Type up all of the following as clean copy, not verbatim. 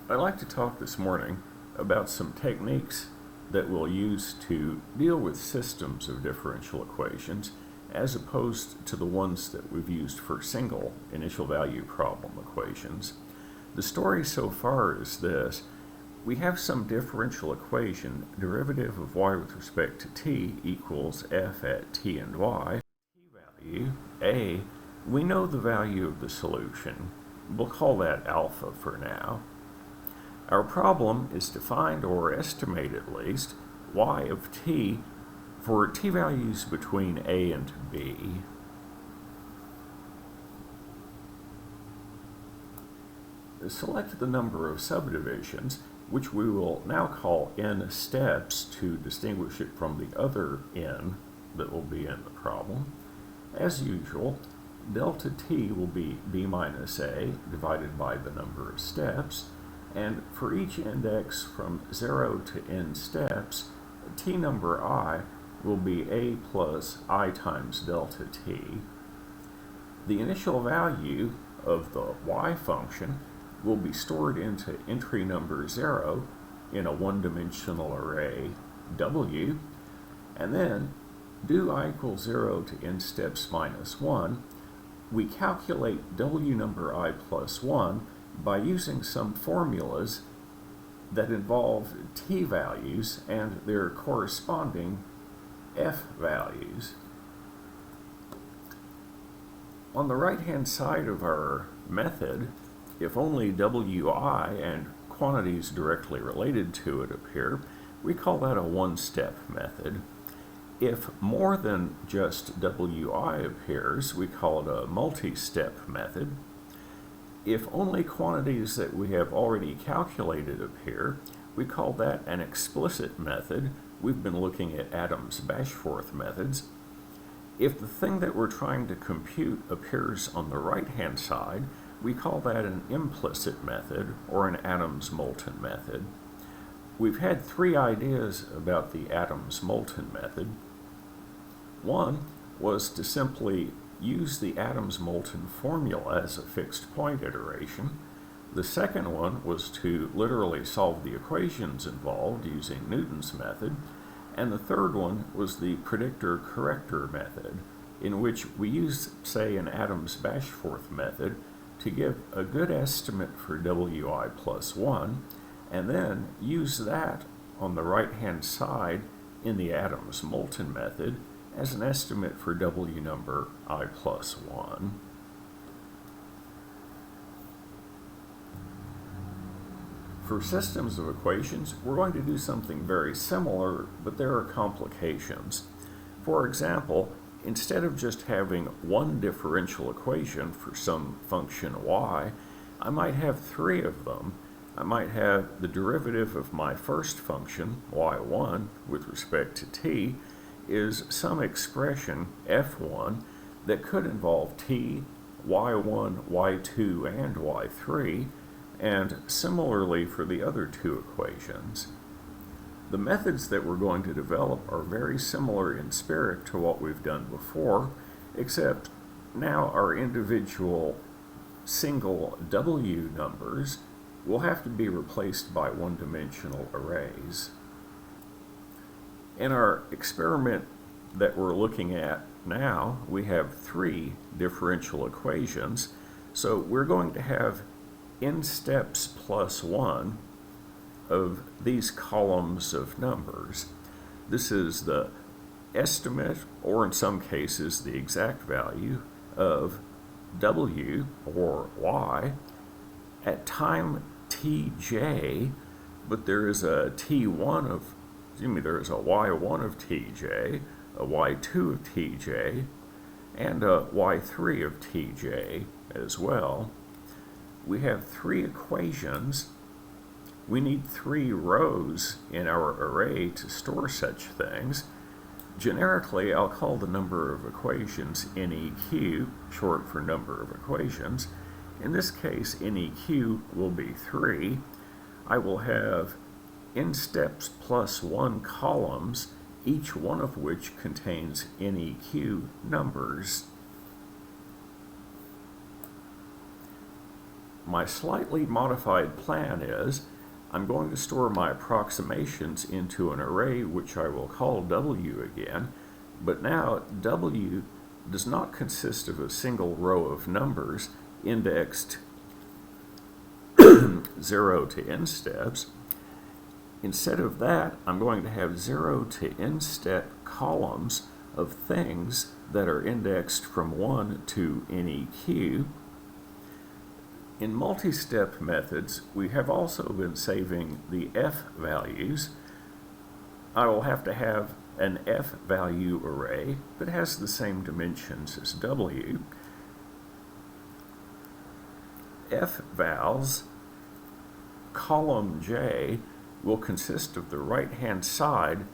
I'd like to talk this morning about some techniques that we'll use to deal with systems of differential equations as opposed to the ones that we've used for single initial value problem equations. The story so far is this. We have some differential equation, derivative of y with respect to t equals f at t and y. T value, a, we know the value of the solution. We'll call that alpha for now. Our problem is to find, or estimate at least, y of t for t values between a and b. Select the number of subdivisions, which we will now call n steps to distinguish it from the other n that will be in the problem. As usual, delta t will be b minus a divided by the number of steps, and for each index from 0 to n steps, t number I will be a plus I times delta t. The initial value of the y function will be stored into entry number 0 in a one-dimensional array w, and then do I equals 0 to n steps minus 1, we calculate w number I plus 1 by using some formulas that involve t values and their corresponding f values. On the right-hand side of our method, if only wi and quantities directly related to it appear, we call that a one-step method. If more than just wi appears, we call it a multi-step method. If only quantities that we have already calculated appear, we call that an explicit method. We've been looking at Adams-Bashforth methods. If the thing that we're trying to compute appears on the right-hand side, we call that an implicit method or an Adams-Moulton method. We've had three ideas about the Adams-Moulton method. One was to simply use the Adams-Moulton formula as a fixed point iteration. The second one was to literally solve the equations involved using Newton's method. And the third one was the predictor-corrector method, in which we use, say, an Adams-Bashforth method to give a good estimate for wi plus 1, and then use that on the right-hand side in the Adams-Moulton method as an estimate for w number I plus 1. For systems of equations, we're going to do something very similar, but there are complications. For example, instead of just having one differential equation for some function y, I might have three of them. I might have the derivative of my first function, y1, with respect to t, is some expression, f1, that could involve t, y1, y2, and y3, and similarly for the other two equations. The methods that we're going to develop are very similar in spirit to what we've done before, except now our individual single w numbers will have to be replaced by one-dimensional arrays. In our experiment that we're looking at now, we have three differential equations, so we're going to have n steps plus 1 of these columns of numbers. This is the estimate, or in some cases the exact value, of w, or y, at time tj, but there is a y1 of tj, a y2 of tj, and a y3 of tj as well. We have three equations. We need three rows in our array to store such things. Generically, I'll call the number of equations NEQ, short for number of equations. In this case, NEQ will be 3. I will have n steps plus 1 columns, each one of which contains NEQ numbers. my slightly modified plan is I'm going to store my approximations into an array which I will call W again, but now W does not consist of a single row of numbers indexed 0 to n steps. Instead of that, I'm going to have 0 to n step columns of things that are indexed from 1 to NEQ. In multi-step methods, we have also been saving the F values. I will have to have an F value array that has the same dimensions as W. F vals column J will consist of the right-hand side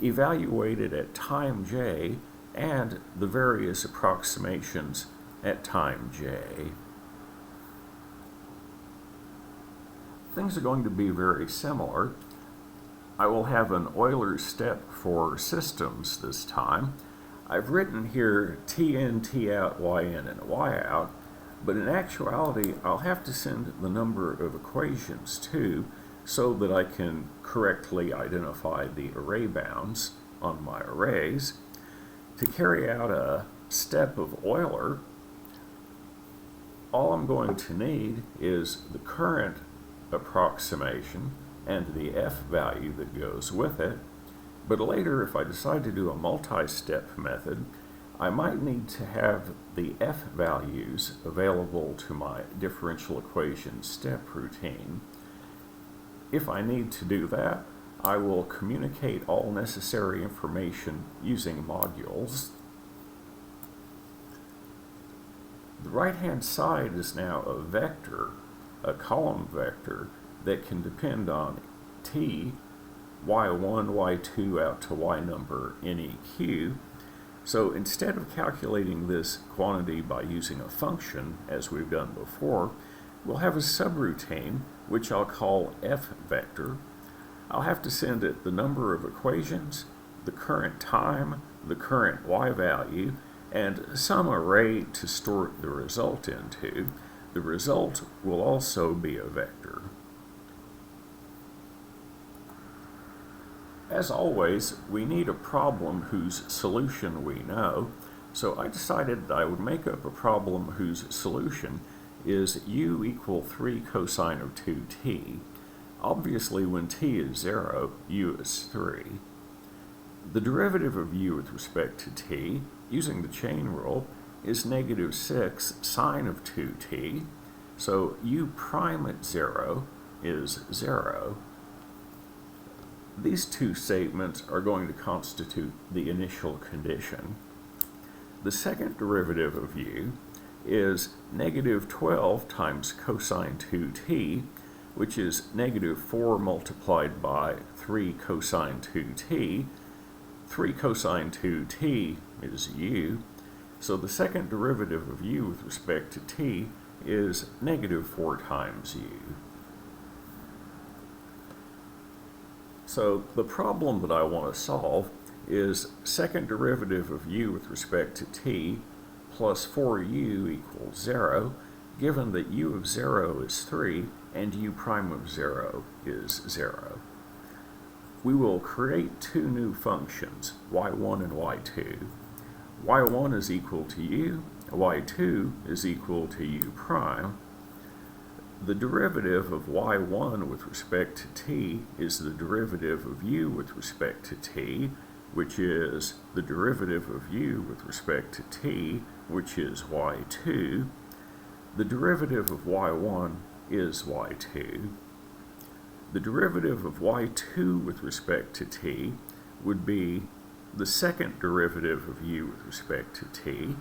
evaluated at time J and the various approximations at time J. Things are going to be very similar. I will have an Euler step for systems this time. I've written here Tn, Tout, Yn, and Yout, but in actuality I'll have to send the number of equations too, so that I can correctly identify the array bounds on my arrays. To carry out a step of Euler, all I'm going to need is the current approximation and the F value that goes with it. But later, if I decide to do a multi-step method, I might need to have the F values available to my differential equation step routine. If I need to do that, I will communicate all necessary information using modules. The right-hand side is now a vector, a column vector that can depend on T, Y1, Y2 out to Y number NEQ. So instead of calculating this quantity by using a function, as we've done before, we'll have a subroutine, which I'll call F vector. I'll have to send it the number of equations, the current time, the current Y value, and some array to store the result into. The result will also be a vector. As always, we need a problem whose solution we know, so I decided that I would make up a problem whose solution is u equal 3 cosine of 2t. Obviously, when t is 0, u is 3. The derivative of u with respect to t, using the chain rule, is negative 6 sine of 2t, so u prime at 0 is 0. These two statements are going to constitute the initial condition. The second derivative of u is negative 12 times cosine 2t, which is negative 4 multiplied by 3 cosine 2t. 3 cosine 2t is u, so the second derivative of u with respect to t is negative 4 times u. So the problem that I want to solve is second derivative of u with respect to t plus 4u equals 0, given that u of 0 is 3 and u prime of 0 is 0. We will create two new functions, y1 and y2. y1 is equal to u, y2 is equal to u prime. The derivative of y1 with respect to t is the derivative of u with respect to t, which is the derivative of u with respect to t, which is y2. The derivative of y1 is y2. The derivative of y2 with respect to t would be the second derivative of u with respect to t,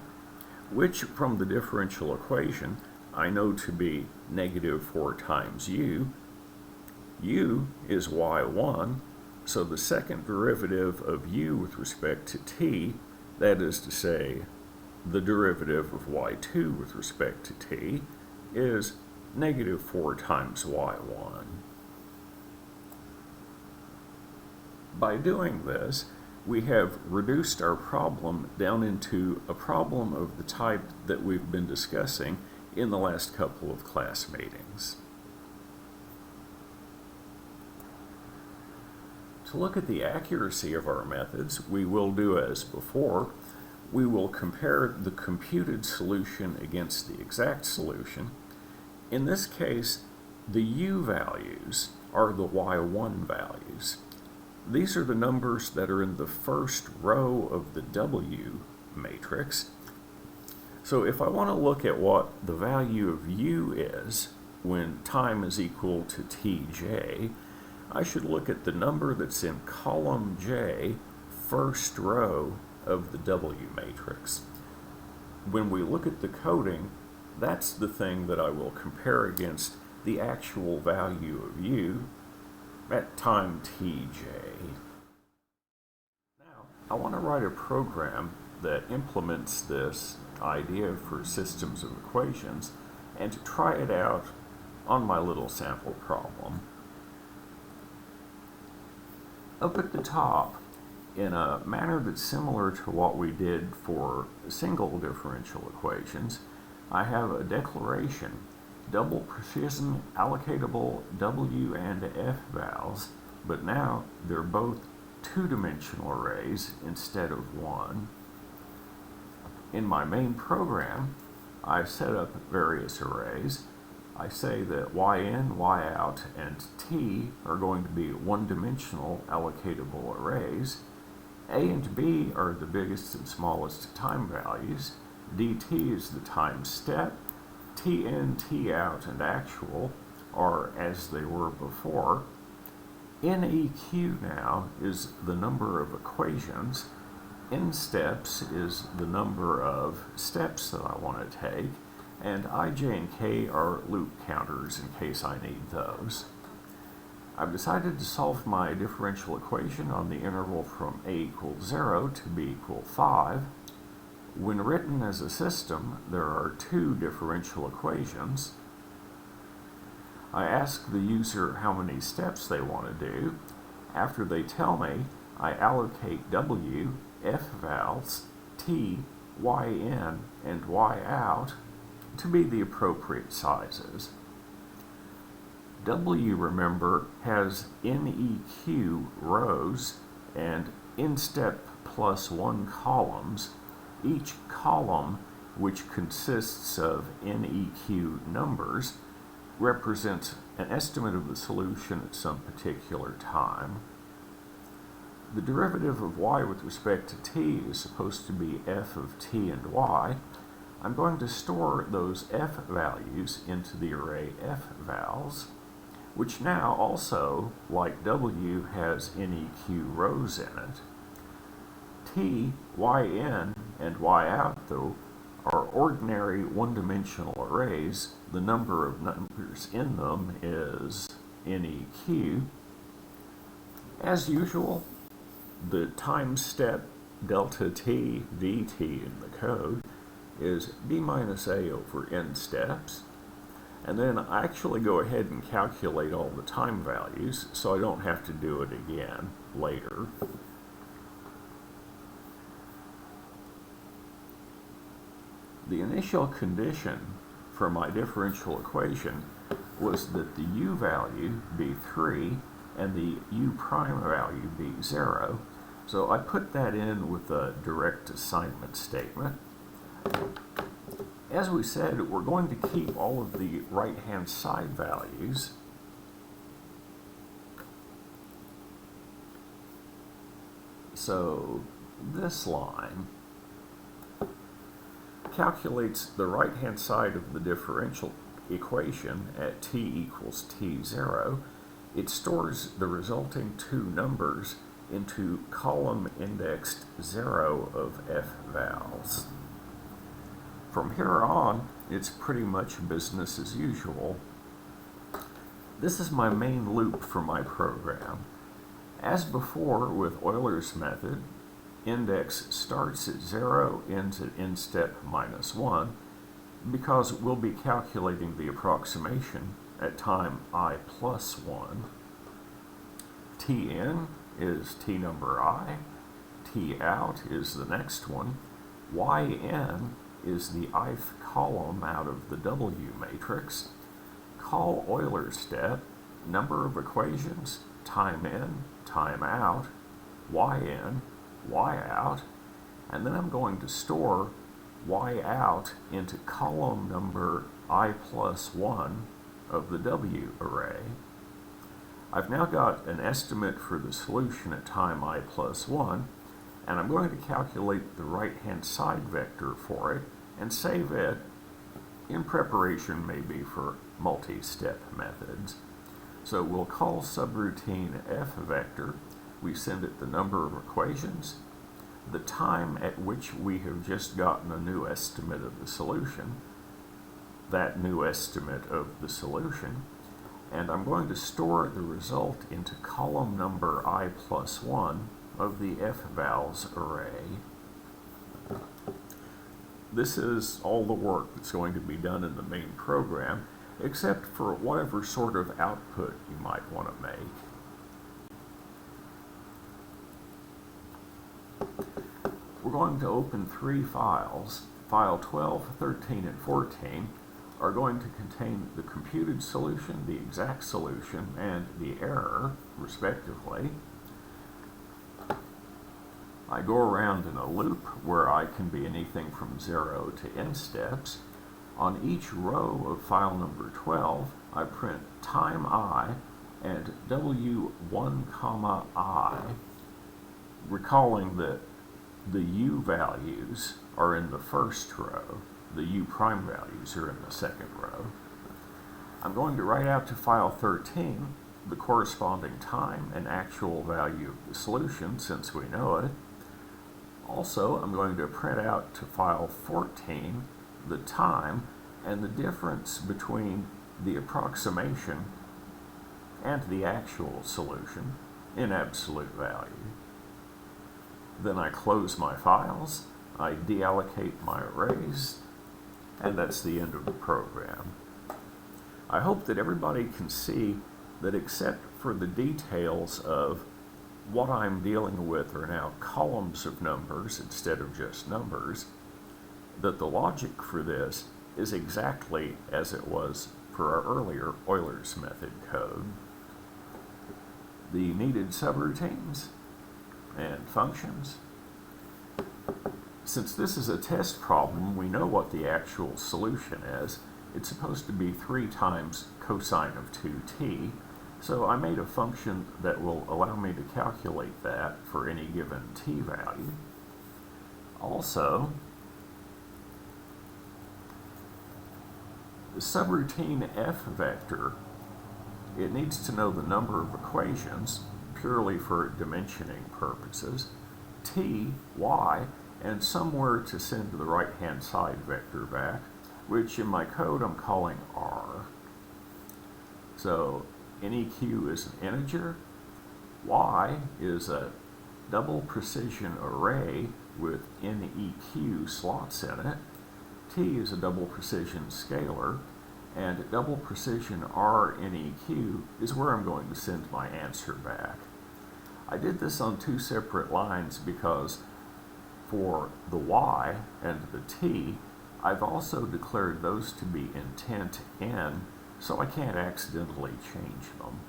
which from the differential equation I know to be negative 4 times u. U is y1, so the second derivative of u with respect to t, that is to say, the derivative of y2 with respect to t, is negative 4 times y1. By doing this, we have reduced our problem down into a problem of the type that we've been discussing in the last couple of class meetings. To look at the accuracy of our methods, we will do as before. We will compare the computed solution against the exact solution. In this case, the u values are the y1 values. These are the numbers that are in the first row of the W matrix. So if I want to look at what the value of u is when time is equal to tj, I should look at the number that's in column J, first row of the W matrix. When we look at the coding, that's the thing that I will compare against the actual value of u at time tj. Now, I want to write a program that implements this idea for systems of equations and to try it out on my little sample problem. Up at the top, in a manner that's similar to what we did for single differential equations, I have a declaration, double precision allocatable W and F vals, but now they're both two-dimensional arrays instead of one. In my main program, I've set up various arrays. I say that yn, yout, and t are going to be one-dimensional allocatable arrays. A and b are the biggest and smallest time values. dt is the time step. tn, tout, and actual are as they were before. neq now is the number of equations. N steps is the number of steps that I want to take. And ij and k are loop counters in case I need those. I've decided to solve my differential equation on the interval from a equals 0 to b equals 5. When written as a system, there are two differential equations. I ask the user how many steps they want to do. After they tell me, I allocate w, f vals, t, yn, and yout to be the appropriate sizes. W, remember, has neq rows and instep plus 1 columns. Each column, which consists of neq numbers, represents an estimate of the solution at some particular time. The derivative of y with respect to t is supposed to be f of t and y. I'm going to store those f values into the array f vals, which now also, like w, has neq rows in it. T, yn, and yout, though, are ordinary one-dimensional arrays. The number of numbers in them is neq. As usual, the time step delta t dt in the code is b minus a over n steps. And then I actually go ahead and calculate all the time values so I don't have to do it again later. The initial condition for my differential equation was that the u value be 3 and the u prime value be 0. So I put that in with a direct assignment statement. As we said, we're going to keep all of the right-hand side values. So this line calculates the right-hand side of the differential equation at t equals t0. It stores the resulting two numbers into column indexed 0 of f vals. From here on, it's pretty much business as usual. This is my main loop for my program. As before with Euler's method, index starts at 0, ends at instep minus 1, because we'll be calculating the approximation at time I plus 1. Tn is t number I, t out is the next one, yn is the ith column out of the W matrix. Call Euler's step, number of equations, time in, time out, yn, y out, and then I'm going to store y out into column number I plus 1 of the W array. I've now got an estimate for the solution at time I plus 1, and I'm going to calculate the right-hand side vector for it and save it in preparation maybe for multi-step methods. So we'll call subroutine f vector. We send it the number of equations, the time at which we have just gotten a new estimate of the solution, that new estimate of the solution, and I'm going to store the result into column number I plus 1 of the f-vals array. This is all the work that's going to be done in the main program, except for whatever sort of output you might want to make. We're going to open three files. File 12, 13, and 14 are going to contain the computed solution, the exact solution, and the error, respectively. I go around in a loop where I can be anything from 0 to n steps. On each row of file number 12, I print time I and w1, I, recalling that the u values are in the first row, the u prime values are in the second row. I'm going to write out to file 13 the corresponding time and actual value of the solution, since we know it. Also, I'm going to print out to file 14 the time and the difference between the approximation and the actual solution in absolute value. Then I close my files, I deallocate my arrays, and that's the end of the program. I hope that everybody can see that except for the details of what I'm dealing with are now columns of numbers instead of just numbers, that the logic for this is exactly as it was for our earlier Euler's method code. The needed subroutines and functions. Since this is a test problem, we know what the actual solution is. It's supposed to be 3 times cosine of 2t, so I made a function that will allow me to calculate that for any given t value. Also, the subroutine f vector, it needs to know the number of equations purely for dimensioning purposes, t, y, and somewhere to send the right-hand side vector back, which in my code I'm calling r. So NEQ is an integer, y is a double precision array with NEQ slots in it, t is a double precision scalar, and double precision RNEQ is where I'm going to send my answer back. I did this on 2 separate lines because for the y and the t, I've also declared those to be intent n, so I can't accidentally change them.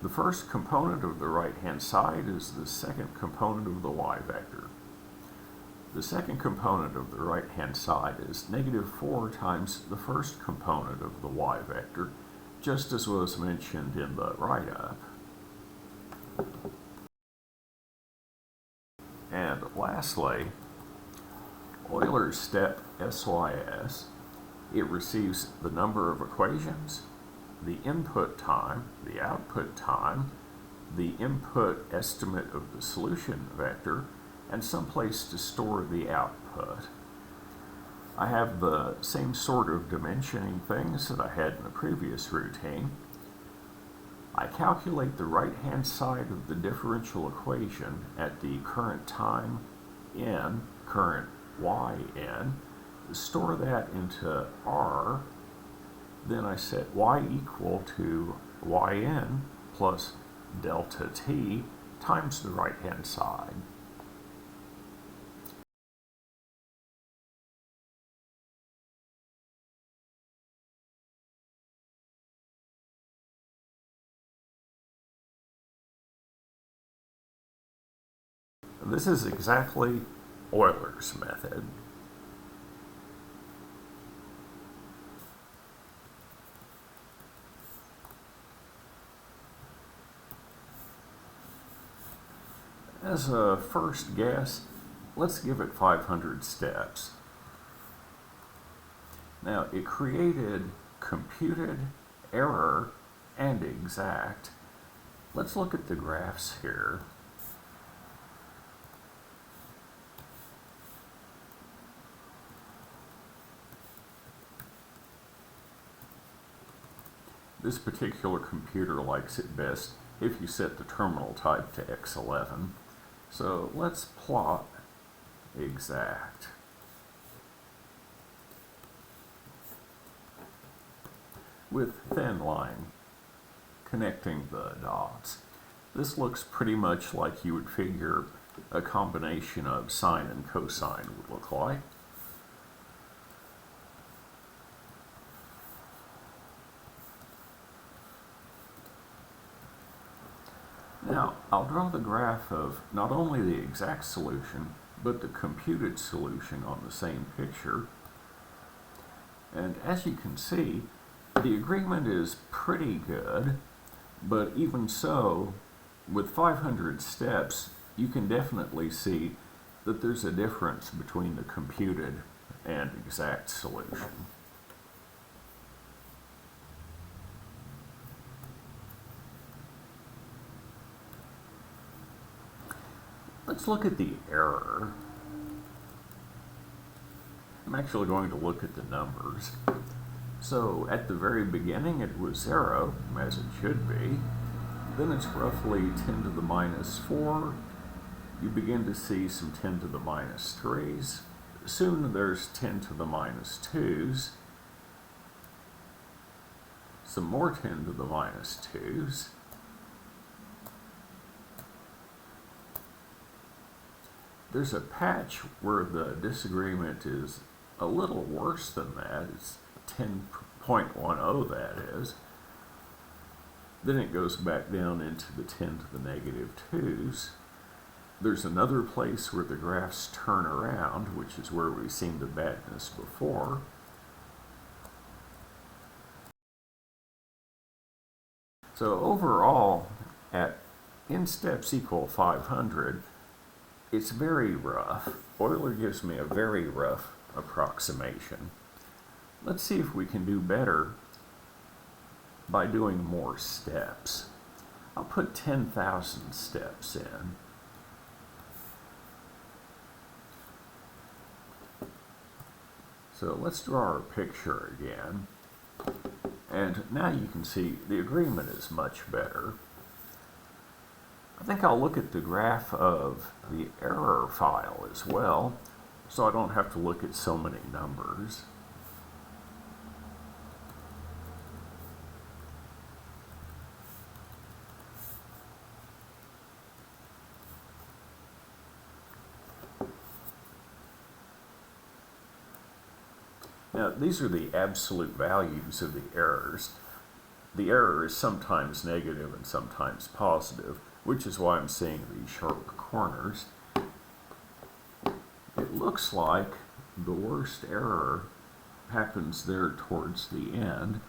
The first component of the right-hand side is the second component of the y vector. The second component of the right-hand side is -4 times the first component of the y vector, just as was mentioned in the write-up. And lastly, Euler's step SYS, it receives the number of equations, the input time, the output time, the input estimate of the solution vector, and some place to store the output. I have the same sort of dimensioning things that I had in the previous routine. I calculate the right-hand side of the differential equation at the current time n, current yn, store that into r, then I set y equal to yn plus delta t times the right-hand side. This is exactly Euler's method. As a first guess, let's give it 500 steps. Now, it created computed, error, and exact. Let's look at the graphs here. This particular computer likes it best if you set the terminal type to X11. So let's plot exact. With thin line connecting the dots. This looks pretty much like you would figure a combination of sine and cosine would look like. Now, I'll draw the graph of not only the exact solution, but the computed solution on the same picture. And as you can see, the agreement is pretty good, but even so, with 500 steps, you can definitely see that there's a difference between the computed and exact solution. Let's look at the error. I'm actually going to look at the numbers. So at the very beginning it was 0, as it should be. Then it's roughly 10 to the minus 4. You begin to see some 10 to the minus 3s. Soon there's 10 to the minus 2s. Some more 10 to the minus 2s. There's a patch where the disagreement is a little worse than that. It's 10.10, that is. Then it goes back down into the 10 to the negative 2s. There's another place where the graphs turn around, which is where we've seen the badness before. So overall, at n steps equal 500, it's very rough. Euler gives me a very rough approximation. Let's see if we can do better by doing more steps. I'll put 10,000 steps in. So let's draw our picture again. And now you can see the agreement is much better. I think I'll look at the graph of the error file as well, so I don't have to look at so many numbers. Now, these are the absolute values of the errors. The error is sometimes negative and sometimes positive, which is why I'm seeing these sharp corners. It looks like the worst error happens there towards the end.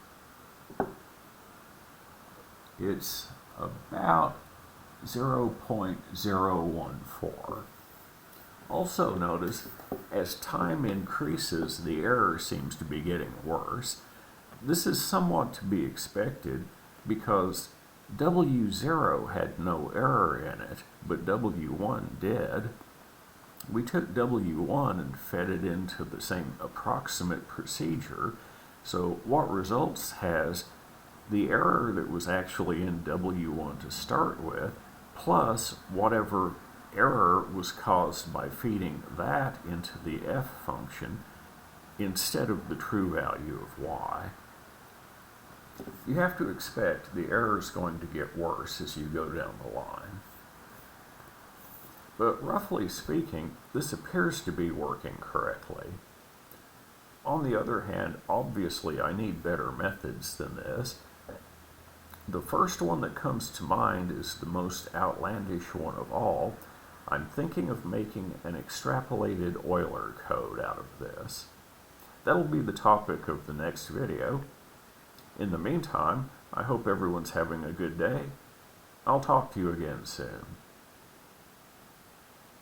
It's about 0.014. Also notice, as time increases, the error seems to be getting worse. This is somewhat to be expected because W0 had no error in it, but W1 did. We took W1 and fed it into the same approximate procedure, so what results has the error that was actually in W1 to start with, plus whatever error was caused by feeding that into the f function instead of the true value of y. You have to expect the error is going to get worse as you go down the line. But roughly speaking, this appears to be working correctly. On the other hand, obviously I need better methods than this. The first one that comes to mind is the most outlandish one of all. I'm thinking of making an extrapolated Euler code out of this. That'll be the topic of the next video. In the meantime, I hope everyone's having a good day. I'll talk to you again soon.